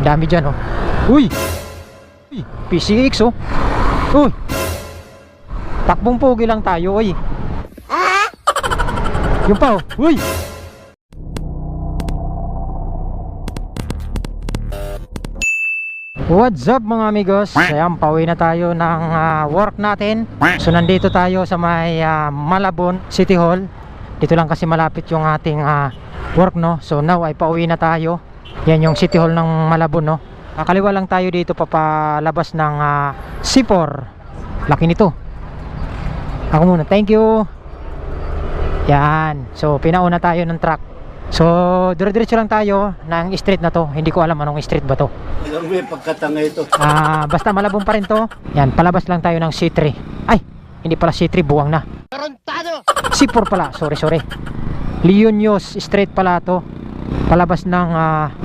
Dami dyan oh. Uy! Uy! PCX oh. Uy! Takbong pogi lang tayo oy. Yung pa oh. Uy! What's up mga amigos? Ayan, pauwi na tayo ng work natin. So nandito tayo sa may Malabon City Hall. Dito lang kasi malapit yung ating work no. So now ay pauwi na tayo. Yan yung City Hall ng Malabon no. Kaliwa lang tayo dito papalabas ng C4. Laki nito. Ako muna, thank you. Yan. So pinauna tayo ng truck. So dire-diretso lang tayo ng street na to. Hindi ko alam anong street ba to. May pagkatanga ito. Basta Malabon pa rin to. Yan, palabas lang tayo ng C3. Ay, hindi pala C3, buwang na. Tarantado! C4 pala, sorry. Leonios Street pala to. Palabas ng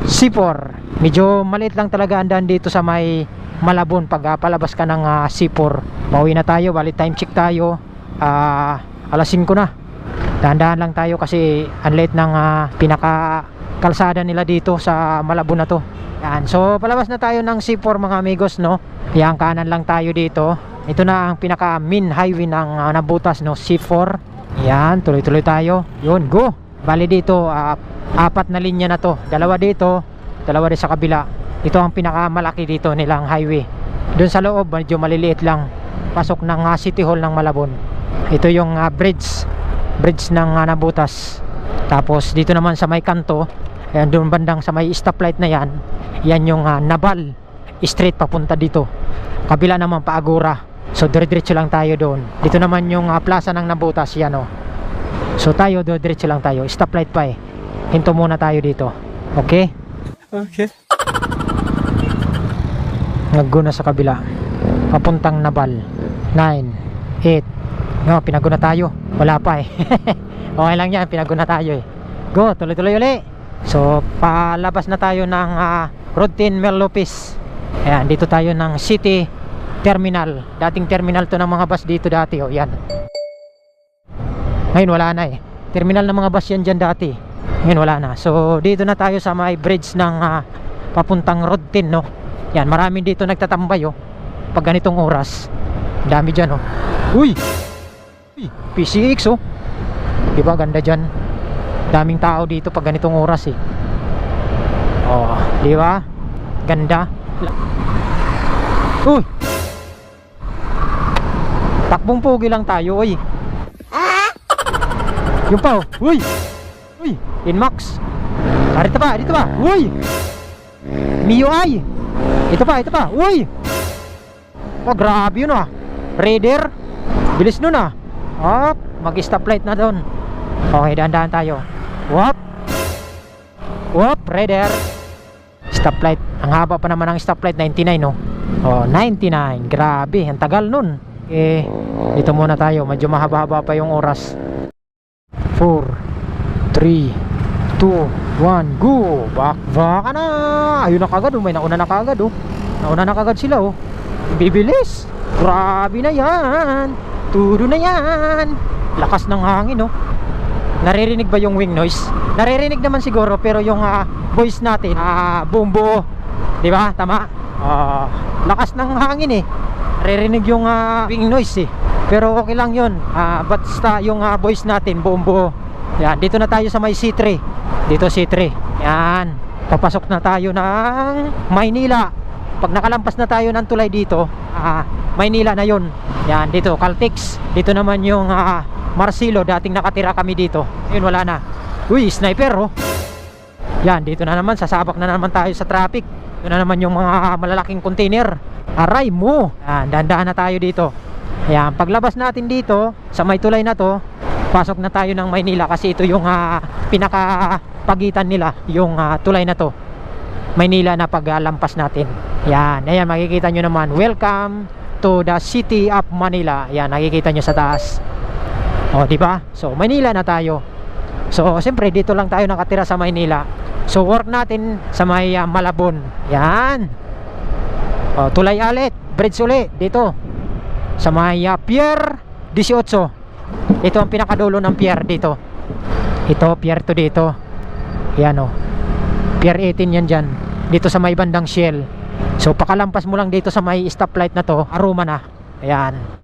C4. Medyo maliit lang talaga andan dito sa may Malabon pag palabas ka ng C4. Pauwi na tayo, bali time check tayo. Alas 5 na. Dahan-dahan lang tayo kasi ang late ng pinaka kalsada nila dito sa Malabon na to. Yan, so palabas na tayo ng C4 mga amigos no. Yan, kanan lang tayo dito. Ito na ang pinaka main highway ng nabutas no, C4. Yan, tuloy-tuloy tayo. Yun, go. Bali dito, apat na linya na to. Dalawa dito, dalawa din sa kabila. Ito ang pinaka malaki dito nilang highway. Doon sa loob, medyo maliliit lang. Pasok ng City Hall ng Malabon. Ito yung bridge ng nabutas. Tapos dito naman sa may kanto, ayan, doon bandang sa may stoplight na yan. Yan yung Nabal Street papunta dito. Kabila naman Paagura. So dire-diretso lang tayo doon. Dito naman yung plaza ng nabutas yan oh. So tayo diretso lang tayo. Stoplight pa eh. Hinto muna tayo dito. Okay? Okay. Naguna sa kabila. Papuntang Nabal. 9, 8. No, pinaguna tayo. Wala pa eh. Okay lang yan, pinaguna tayo eh. Go, tuloy-tuloy ulit. So palabas na tayo ng Road 10 Mel Lopez. Ayan, dito tayo ng City Terminal. Dating terminal to ng mga bus dito dati oh, yan. Ngayon wala na eh. Terminal ng mga bus yan dyan dati. Ngayon wala na. So dito na tayo sa may bridge ng papuntang Road 10 no. Yan, marami dito nagtatambay oh. Pag ganitong oras. Dami dyan oh. Uy! Uy! PCX oh. Diba ganda dyan? Daming tao dito pag ganitong oras eh. Oh, di ba? Ganda. Uy. Takbong pogi lang tayo, oy. Yung pa, oh. Uy. Uy, Inmax. Dito ba? Uy. MIUI. Ito pa. Uy. Oh, grabe yun ah. Raider. Bilis nun ah. Oh, mag-stoplight na doon. Okay, dahan-dahan tayo. Whoop, Raider. Stoplight. Ang haba pa naman ng stoplight, 99 no. Oh, 99. Grabe, ang tagal nun. Eh, dito muna tayo. Medyo mahaba-haba pa yung oras. 4 3 2 1 go. Baka na. Ayun na kagad oh. May nauna na kagad oh. Nauna na kagad sila oh. Bibilis. Grabe na yan. Tudo na yan. Lakas ng hangin oh. Naririnig ba yung wing noise? Naririnig naman siguro, pero yung voice natin buong buo. Di ba? Tama? Lakas ng hangin eh. Naririnig yung wing noise eh. Pero okay lang yun. Basta yung voice natin buong buo. Yan, dito na tayo sa may C3. Dito C3. Yan. Papasok na tayo ng Maynila. Pag nakalampas na tayo ng tulay dito, Maynila na yun. Yan, dito Caltex. Dito naman yung Marcelo, dating nakatira kami dito. Ayun, wala na. Uy, sniper oh. Yan, dito na naman, sasabak na naman tayo sa traffic. Ito na naman yung mga malalaking container. Aray mo. Yan, dahan-dahan na tayo dito. Yan, paglabas natin dito sa may tulay na to, pasok na tayo ng Maynila kasi ito yung pinakapagitan nila, yung tulay na to. Maynila na paglampas natin. Yan, ayan, makikita nyo naman. Welcome to the City of Manila. Yan, nakikita nyo sa taas. O, di ba? So, Maynila na tayo. So, siyempre dito lang tayo nakatira sa Maynila. So, work natin sa may Malabon. Yan. O, tulay alit, bridge ulit dito. Sa may Pier 18. Ito ang pinakadulo ng pier dito. Ito, pier to dito. Yan o. Pier 18 yan dyan. dito sa may bandang Shell. So pakalampas mo lang dito sa may stoplight na to, Aroma na. Ayan.